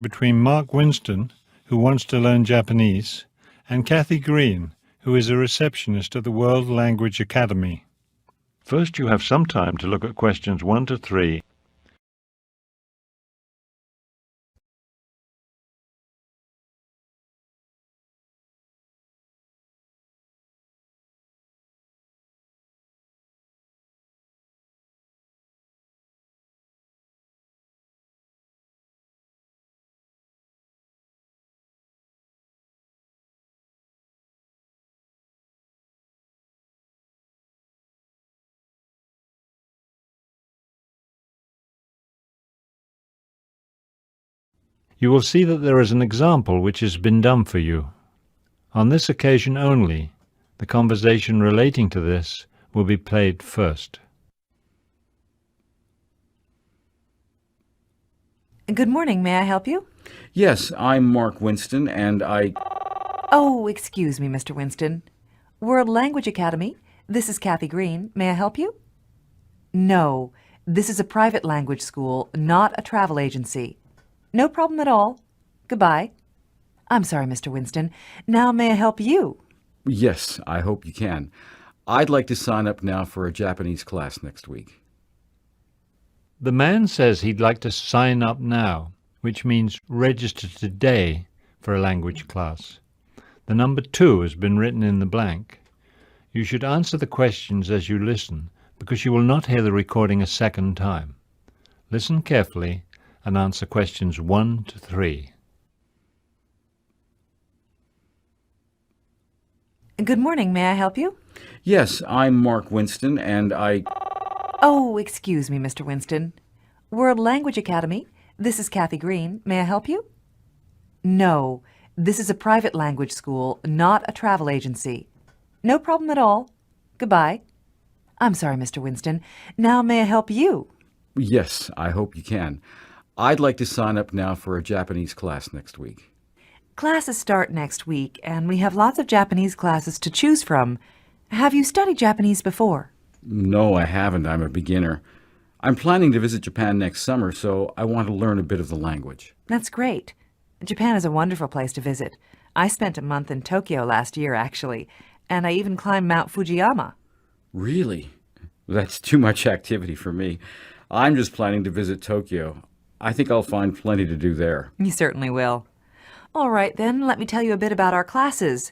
between Mark Winston, who wants to learn Japanese, and Kathy Green, who is a receptionist at the World Language Academy. First, you have some time to look at questions 1 to 3. You will see that there is an example which has been done for you. On this occasion only, the conversation relating to this will be played first. Good morning. May I help you? Yes, I'm Mark Winston, and Oh, excuse me, Mr. Winston. World Language Academy. This is Kathy Green. May I help you? No, this is a private language school, not a travel agency. No problem at all. Goodbye. I'm sorry, Mr. Winston. Now may I help you? Yes, I hope you can. I'd like to sign up now for a Japanese class next week. The man says he'd like to sign up now, which means register today for a language class. The number 2 has been written in the blank. You should answer the questions as you listen, because you will not hear the recording a second time. Listen carefully and answer questions 1 to 3. Good morning. May I help you? Yes, I'm Mark Winston, and Oh, excuse me, Mr. Winston. World Language Academy. This is Kathy Green. May I help you? No, this is a private language school, not a travel agency. No problem at all. Goodbye. I'm sorry, Mr. Winston. Now may I help you? Yes, I hope you can. I'd like to sign up now for a Japanese class next week. Classes start next week, and we have lots of Japanese classes to choose from. Have you studied Japanese before? No, I haven't. I'm a beginner. I'm planning to visit Japan next summer, so I want to learn a bit of the language. That's great. Japan is a wonderful place to visit. I spent a month in Tokyo last year, actually, and I even climbed Mount Fujiyama. Really? That's too much activity for me. I'm just planning to visit Tokyo. I think I'll find plenty to do there. You certainly will. All right, then, let me tell you a bit about our classes.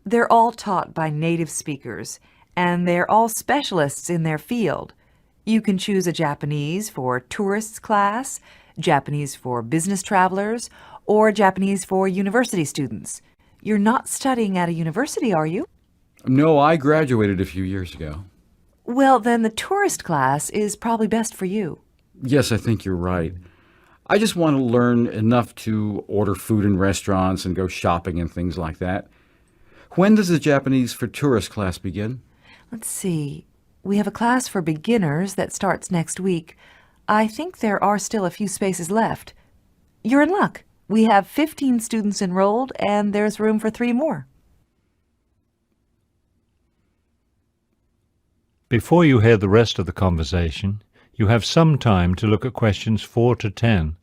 They're all taught by native speakers, and they're all specialists in their field. You can choose a Japanese for tourists class, Japanese for business travelers, or Japanese for university students. You're not studying at a university, are you? No, I graduated a few years ago. Well, then the tourist class is probably best for you. Yes, I think you're right. I just want to learn enough to order food in restaurants and go shopping and things like that. When does the Japanese for tourist class begin? Let's see. We have a class for beginners that starts next week. I think there are still a few spaces left. You're in luck. We have 15 students enrolled, and there's room for 3 more. Before you hear the rest of the conversation, you have some time to look at questions 4 to 10.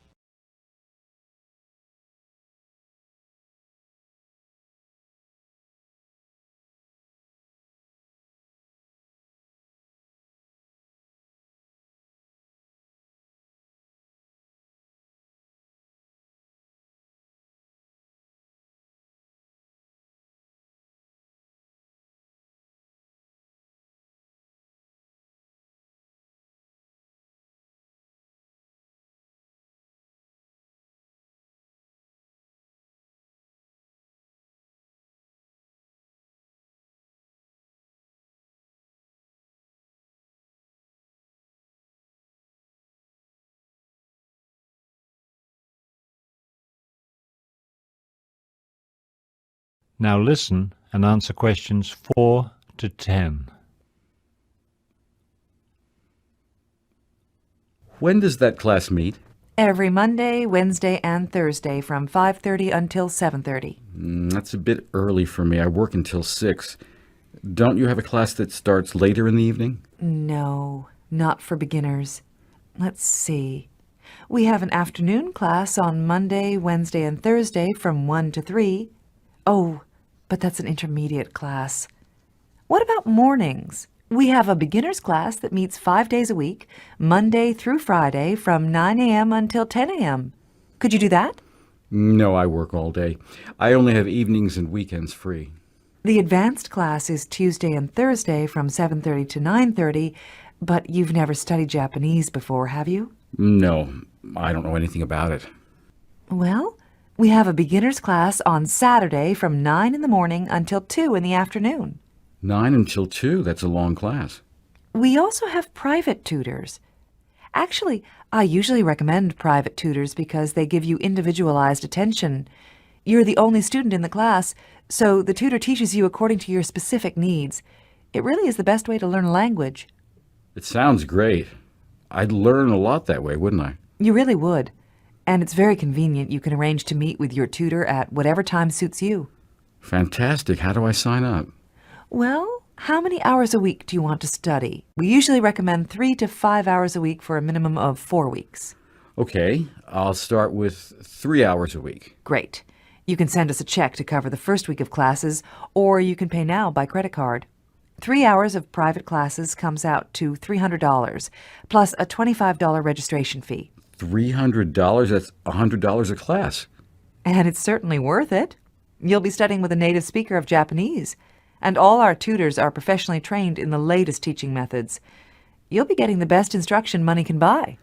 Now listen and answer questions 4 to 10. When does that class meet? Every Monday, Wednesday, and Thursday from 5:30 until 7:30. That's a bit early for me. I work until 6. Don't you have a class that starts later in the evening? No, not for beginners. Let's see. We have an afternoon class on Monday, Wednesday, and Thursday from 1 to 3. Oh, but that's an intermediate class. What about mornings? We have a beginner's class that meets 5 days a week, Monday through Friday from 9 a.m. until 10 a.m. Could you do that? No, I work all day. I only have evenings and weekends free. The advanced class is Tuesday and Thursday from 7:30 to 9:30, but you've never studied Japanese before, have you? No, I don't know anything about it. Well, we have a beginner's class on Saturday from 9 in the morning until 2 in the afternoon. 9 until 2, that's a long class. We also have private tutors. Actually, I usually recommend private tutors because they give you individualized attention. You're the only student in the class, so the tutor teaches you according to your specific needs. It really is the best way to learn a language. It sounds great. I'd learn a lot that way, wouldn't I? You really would. And it's very convenient. You can arrange to meet with your tutor at whatever time suits you. Fantastic. How do I sign up? Well, how many hours a week do you want to study? We usually recommend 3 to 5 hours a week for a minimum of 4 weeks. Okay, I'll start with 3 hours a week. Great. You can send us a check to cover the first week of classes, or you can pay now by credit card. 3 hours of private classes comes out to $300, plus a $25 registration fee. $300? That's $100 a class. And it's certainly worth it. You'll be studying with a native speaker of Japanese, and all our tutors are professionally trained in the latest teaching methods. You'll be getting the best instruction money can buy.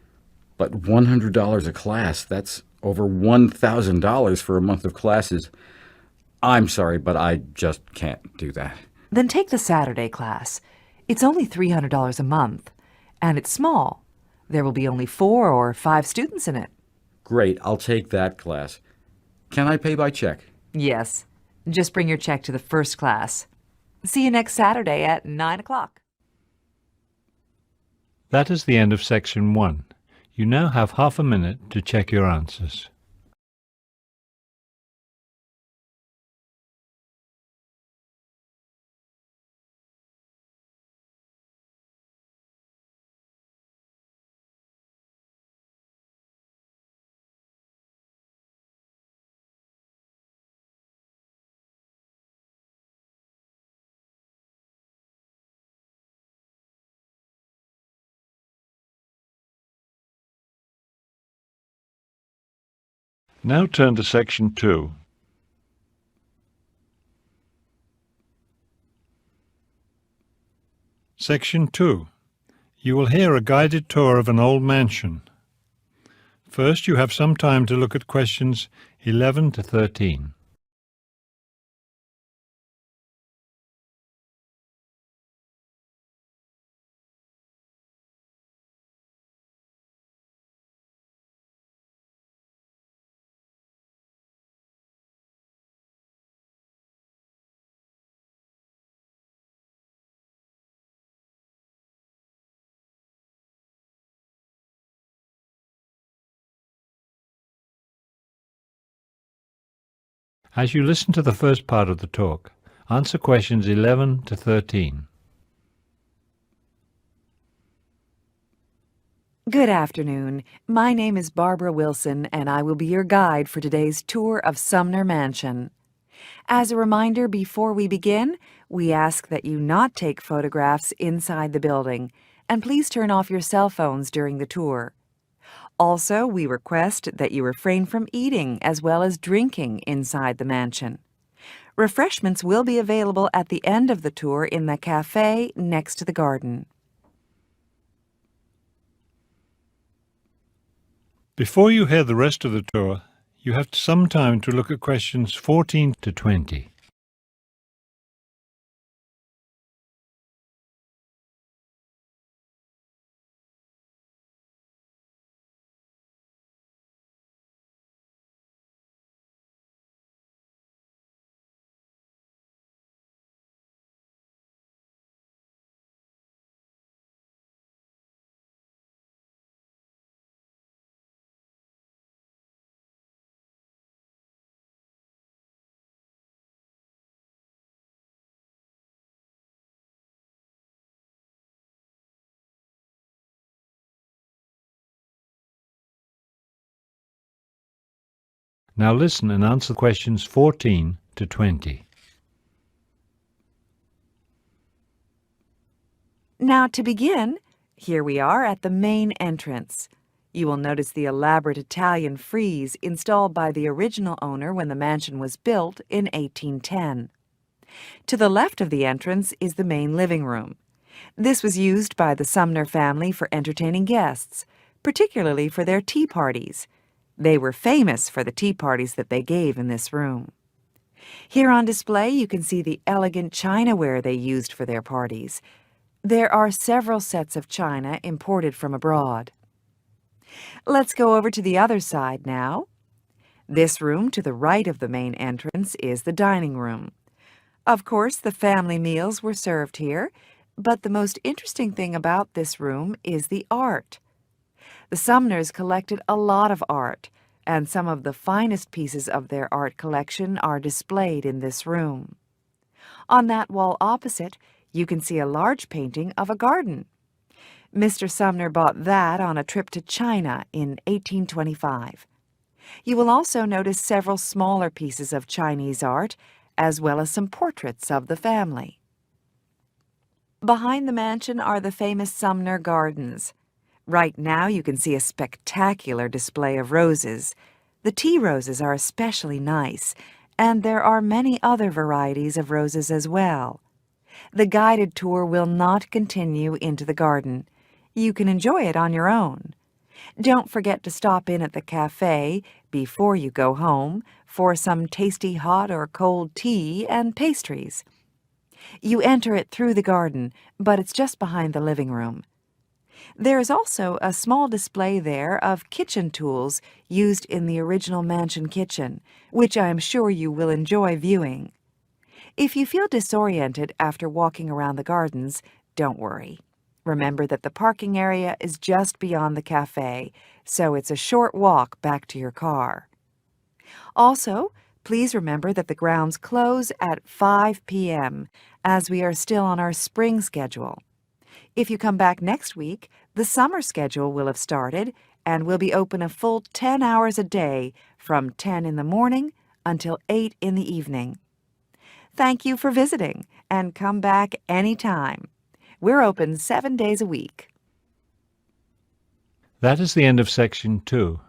But $100 a class, that's over $1,000 for a month of classes. I'm sorry, but I just can't do that. Then take the Saturday class. It's only $300 a month, and it's small. There will be only 4 or 5 students in it. Great, I'll take that class. Can I pay by check? Yes. Just bring your check to the first class. See you next Saturday at 9 o'clock. That is the end of section 1. You now have half a minute to check your answers. Now turn to section 2. Section 2. You will hear a guided tour of an old mansion. First, you have some time to look at questions 11 to 13. As you listen to the first part of the talk, answer questions 11 to 13. Good afternoon. My name is Barbara Wilson, and I will be your guide for today's tour of Sumner Mansion. As a reminder, before we begin, we ask that you not take photographs inside the building, and please turn off your cell phones during the tour. Also, we request that you refrain from eating as well as drinking inside the mansion. Refreshments will be available at the end of the tour in the cafe next to the garden. Before you hear the rest of the tour, you have some time to look at questions 14 to 20. Now listen and answer questions 14 to 20. Now to begin, here we are at the main entrance. You will notice the elaborate Italian frieze installed by the original owner when the mansion was built in 1810. To the left of the entrance is the main living room. This was used by the Sumner family for entertaining guests, particularly for their tea parties. They were famous for the tea parties that they gave in this room. Here on display you can see the elegant chinaware they used for their parties. There are several sets of china imported from abroad. Let's go over to the other side now. This room to the right of the main entrance is the dining room. Of course, the family meals were served here, but the most interesting thing about this room is the art. The Sumners collected a lot of art, and some of the finest pieces of their art collection are displayed in this room. On that wall opposite, you can see a large painting of a garden. Mr. Sumner bought that on a trip to China in 1825. You will also notice several smaller pieces of Chinese art, as well as some portraits of the family. Behind the mansion are the famous Sumner Gardens. Right now you can see a spectacular display of roses. The tea roses are especially nice, and there are many other varieties of roses as well. The guided tour will not continue into the garden. You can enjoy it on your own. Don't forget to stop in at the cafe before you go home for some tasty hot or cold tea and pastries. You enter it through the garden, but it's just behind the living room. There is also a small display there of kitchen tools used in the original mansion kitchen, which I am sure you will enjoy viewing. If you feel disoriented after walking around the gardens, don't worry. Remember that the parking area is just beyond the cafe, so it's a short walk back to your car. Also, please remember that the grounds close at 5 p.m., as we are still on our spring schedule. If you come back next week, the summer schedule will have started and will be open a full 10 hours a day from 10 in the morning until 8 in the evening. Thank you for visiting, and come back anytime. We're open 7 days a week. That is the end of section 2.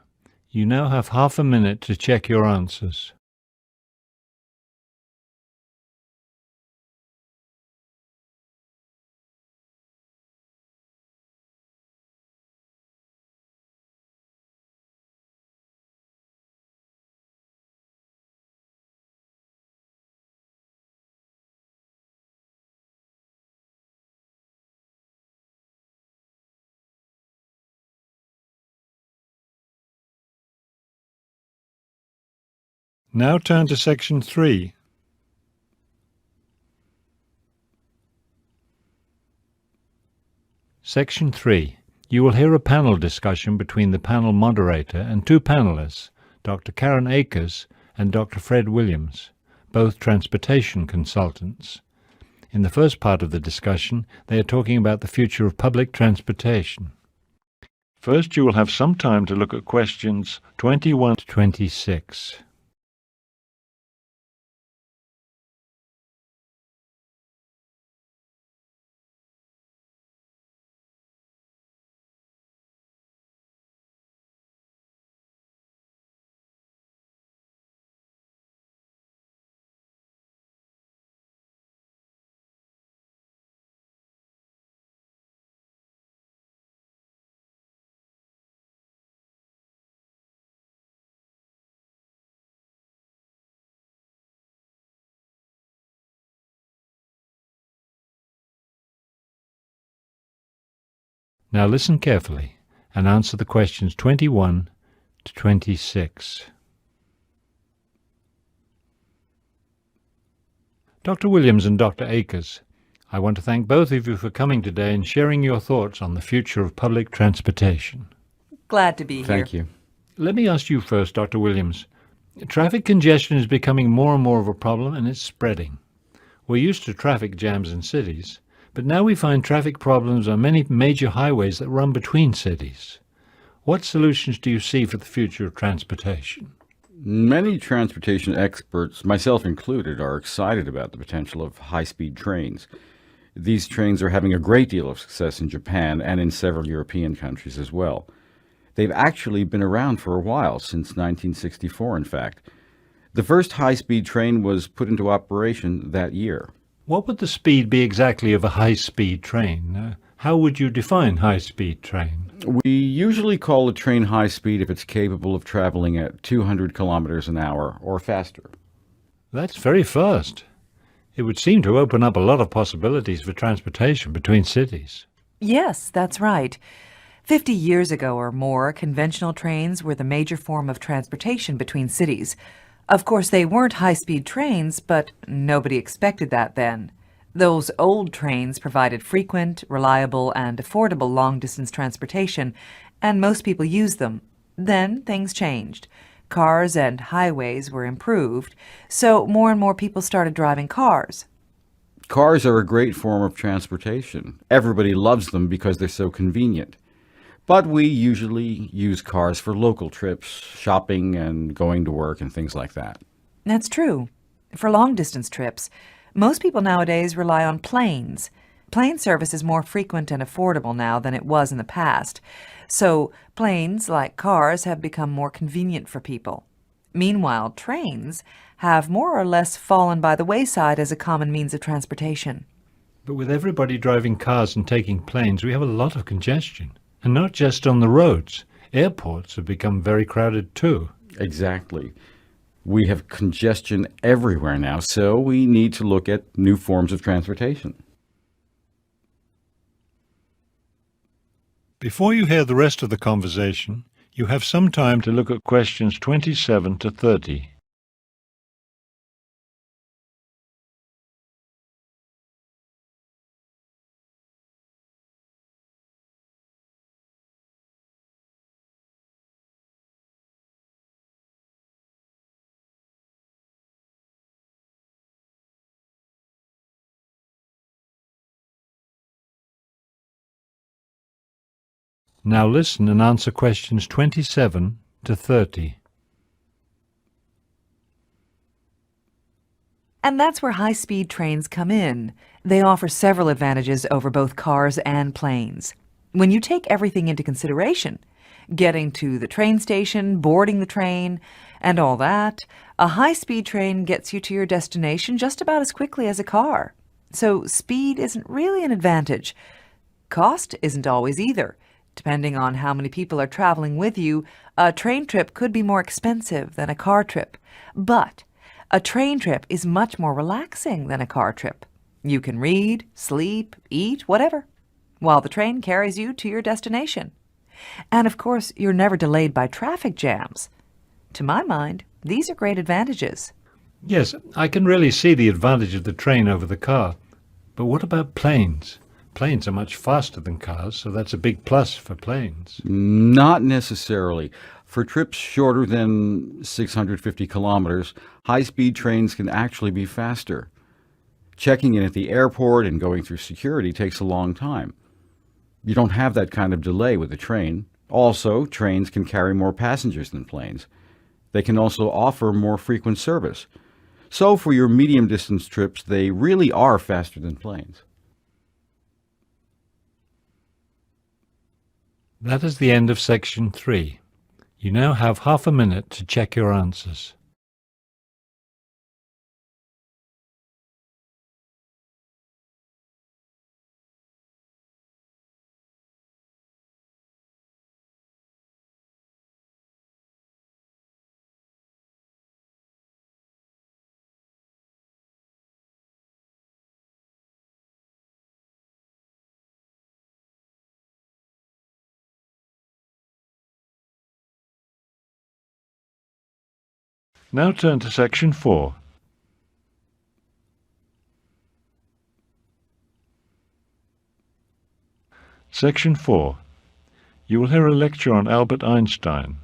You now have half a minute to check your answers. Now turn to section 3. Section 3. You will hear a panel discussion between the panel moderator and two panelists, Dr. Karen Akers and Dr. Fred Williams, both transportation consultants. In the first part of the discussion, they are talking about the future of public transportation. First, you will have some time to look at questions 21 to 26. Now listen carefully and answer the questions 21 to 26. Dr. Williams and Dr. Akers, I want to thank both of you for coming today and sharing your thoughts on the future of public transportation. Glad to be here. Thank you. Let me ask you first, Dr. Williams. Traffic congestion is becoming more and more of a problem, and it's spreading. We're used to traffic jams in cities, but now we find traffic problems on many major highways that run between cities. What solutions do you see for the future of transportation? Many transportation experts, myself included, are excited about the potential of high-speed trains. These trains are having a great deal of success in Japan and in several European countries as well. They've actually been around for a while, since 1964, in fact. The first high-speed train was put into operation that year. What would the speed be exactly of a high-speed train? How would you define high-speed train? We usually call a train high-speed if it's capable of traveling at 200 kilometers an hour or faster. That's very fast. It would seem to open up a lot of possibilities for transportation between cities. Yes, that's right. 50 years ago or more, conventional trains were the major form of transportation between cities. Of course, they weren't high-speed trains, but nobody expected that then. Those old trains provided frequent, reliable, and affordable long-distance transportation, and most people used them. Then things changed. Cars and highways were improved, so more and more people started driving cars. Cars are a great form of transportation. Everybody loves them because they're so convenient. But we usually use cars for local trips, shopping, and going to work and things like that. That's true. For long-distance trips, most people nowadays rely on planes. Plane service is more frequent and affordable now than it was in the past. So planes, like cars, have become more convenient for people. Meanwhile, trains have more or less fallen by the wayside as a common means of transportation. But with everybody driving cars and taking planes, we have a lot of congestion. And not just on the roads. Airports have become very crowded too. Exactly. We have congestion everywhere now, so we need to look at new forms of transportation. Before you hear the rest of the conversation, you have some time to look at questions 27 to 30. Now listen and answer questions 27 to 30. And that's where high-speed trains come in. They offer several advantages over both cars and planes. When you take everything into consideration, getting to the train station, boarding the train, and all that, a high-speed train gets you to your destination just about as quickly as a car. So speed isn't really an advantage. Cost isn't always either. Depending on how many people are traveling with you, a train trip could be more expensive than a car trip. But a train trip is much more relaxing than a car trip. You can read, sleep, eat, whatever, while the train carries you to your destination. And of course, you're never delayed by traffic jams. To my mind, these are great advantages. Yes, I can really see the advantage of the train over the car. But what about planes? Planes are much faster than cars, so that's a big plus for planes. Not necessarily. For trips shorter than 650 kilometers, high-speed trains can actually be faster. Checking in at the airport and going through security takes a long time. You don't have that kind of delay with a train. Also, trains can carry more passengers than planes. They can also offer more frequent service. So for your medium-distance trips, they really are faster than planes. That is the end of section 3. You now have half a minute to check your answers. Now turn to section 4. Section 4. You will hear a lecture on Albert Einstein.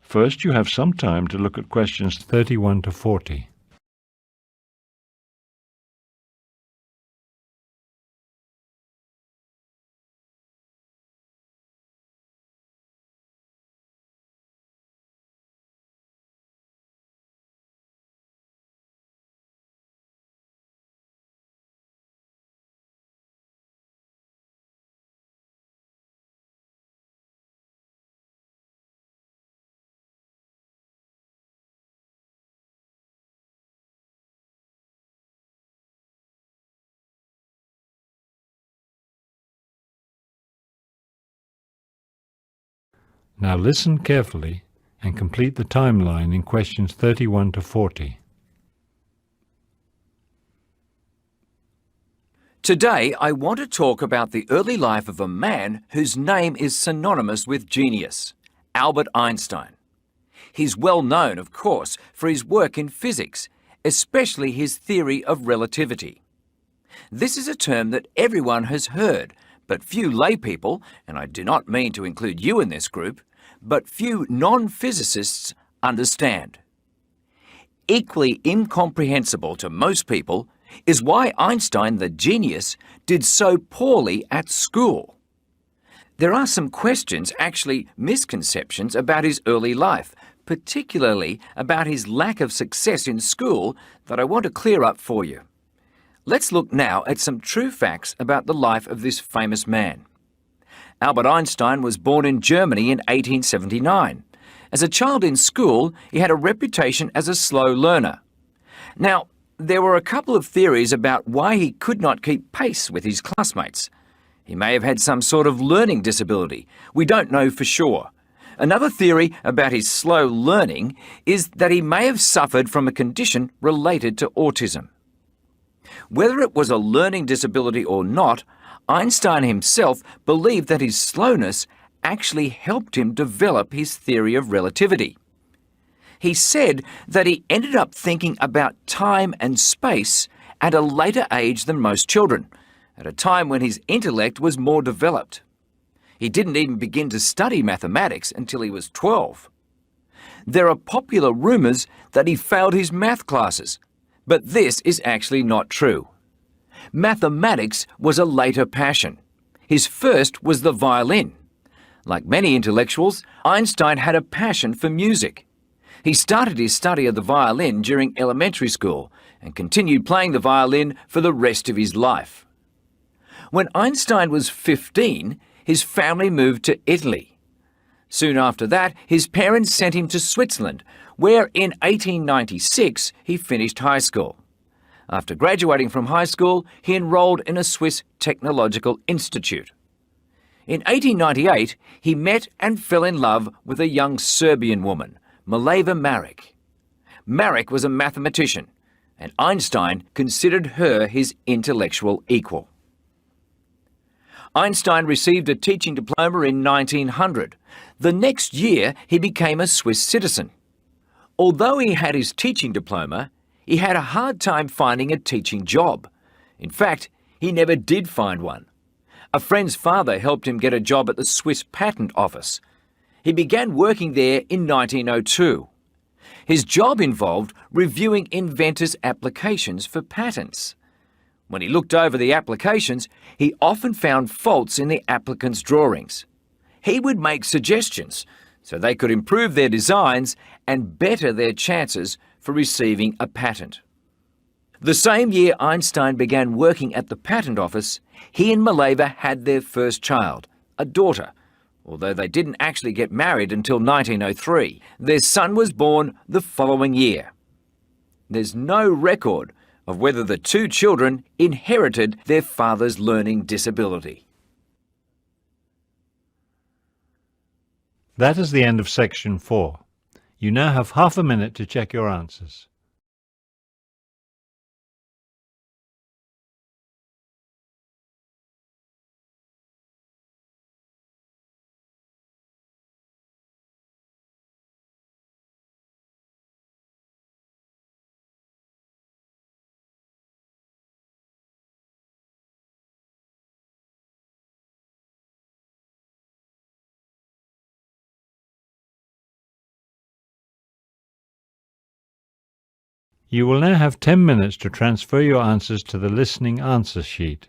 First, you have some time to look at questions 31 to 40. Now listen carefully and complete the timeline in questions 31 to 40. Today, I want to talk about the early life of a man whose name is synonymous with genius, Albert Einstein. He's well known, of course, for his work in physics, especially his theory of relativity. This is a term that everyone has heard, but few laypeople, and I do not mean to include you in this group, but few non-physicists understand. Equally incomprehensible to most people is why Einstein, the genius, did so poorly at school. There are some questions, actually misconceptions, about his early life, particularly about his lack of success in school, that I want to clear up for you. Let's look now at some true facts about the life of this famous man. Albert Einstein was born in Germany in 1879. As a child in school, he had a reputation as a slow learner. Now, there were a couple of theories about why he could not keep pace with his classmates. He may have had some sort of learning disability. We don't know for sure. Another theory about his slow learning is that he may have suffered from a condition related to autism. Whether it was a learning disability or not, Einstein himself believed that his slowness actually helped him develop his theory of relativity. He said that he ended up thinking about time and space at a later age than most children, at a time when his intellect was more developed. He didn't even begin to study mathematics until he was 12. There are popular rumours that he failed his math classes, but this is actually not true. Mathematics was a later passion. His first was the violin. Like many intellectuals, Einstein had a passion for music. He started his study of the violin during elementary school and continued playing the violin for the rest of his life. When Einstein was 15, his family moved to Italy. Soon after that, his parents sent him to Switzerland, where in 1896 he finished high school. After graduating from high school, he enrolled in a Swiss technological institute. In 1898, he met and fell in love with a young Serbian woman, Mileva Maric. Maric was a mathematician, and Einstein considered her his intellectual equal. Einstein received a teaching diploma in 1900. The next year, he became a Swiss citizen. Although he had his teaching diploma, he had a hard time finding a teaching job. In fact, he never did find one. A friend's father helped him get a job at the Swiss Patent Office. He began working there in 1902. His job involved reviewing inventors' applications for patents. When he looked over the applications, he often found faults in the applicants' drawings. He would make suggestions so they could improve their designs and better their chances for receiving a patent. The same year Einstein began working at the Patent Office, he and Mileva had their first child, a daughter. Although they didn't actually get married until 1903, their son was born the following year. There's no record of whether the two children inherited their father's learning disability. That is the end of section 4. You now have half a minute to check your answers. You will now have 10 minutes to transfer your answers to the listening answer sheet.